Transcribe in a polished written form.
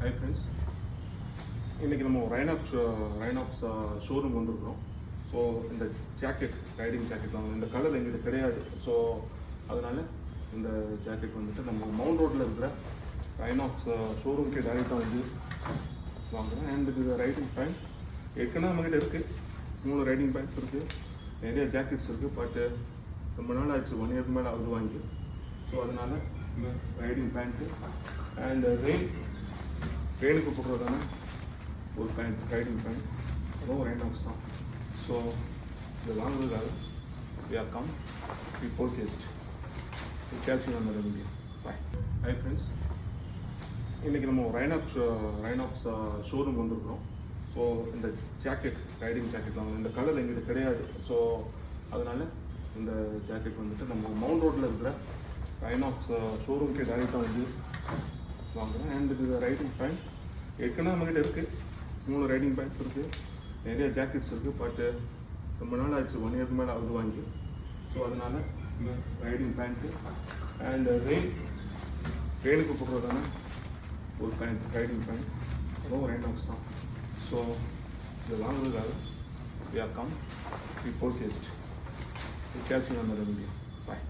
Hi friends, இன்றைக்கி நம்ம Rynox showroom வந்திருக்கிறோம். ஸோ இந்த ஜாக்கெட், ரைடிங் ஜாக்கெட் வாங்க, இந்த கலர் எங்கிட்ட கிடையாது. ஸோ அதனால் இந்த ஜாக்கெட் வந்துட்டு நம்ம மவுண்ட் ரோட்டில் இருக்கிற ரைனாக்ஸ் ஷோரூம்க்கு டைரெக்டாக வந்து வாங்குகிறேன். அண்ட் இது ரைடிங் பேண்ட் ஏற்கனவே நம்மகிட்ட இருக்குது. 3 ரைடிங் பேண்ட்ஸ் இருக்குது, நிறைய ஜாக்கெட்ஸ் இருக்குது. பட் ரொம்ப நாள் ஆச்சு, 1 இயர்க்கு மேலே அது வாங்கி. ஸோ அதனால் இந்த ரைடிங் பேண்ட்டு அண்ட் ரெயினுக்கு போடுறதான ஒரு பேண்ட், ரைடிங் பேண்ட், அதுவும் ரைனாக்ஸ் தான். ஸோ இதை வாங்குறதுக்காக we have come, we purchased. We'll catch you on the video. Bye. Hi friends, இன்றைக்கி நம்ம ரைனாக்ஸ் ஷோரூம் வந்திருக்கிறோம். ஸோ இந்த ஜாக்கெட், ரைடிங் ஜாக்கெட் வாங்க, இந்த கலர் எங்கிட்ட கிடையாது. ஸோ அதனால் இந்த ஜாக்கெட் வந்துட்டு நம்ம மவுண்ட் ரோட்டில் இருக்கிற ரைனாக்ஸ் ஷோரூம்க்கு டைரெக்டாக வந்து வாங்குகிறேன். அண்ட் இது ரைடிங் பேண்ட் ஏற்கனவே நம்மகிட்ட இருக்குது. 3 ரைடிங் பேண்ட்ஸ் இருக்குது, நிறைய ஜாக்கெட்ஸ் இருக்குது. பட் ரொம்ப நாள் ஆச்சு, 1 இயர்க்கு மேலே அது வாங்கி. ஸோ அதனால் இந்த ரைடிங் பேண்ட்டு அண்ட் ரெயினுக்கு போடுறதான ஒரு பேண்ட், ரைடிங் பேண்ட், அதுவும் ரைனாக்ஸ் தான். ஸோ இதை வாங்குறதுக்காக we have come, we purchased. We'll catch you on the video. Bye.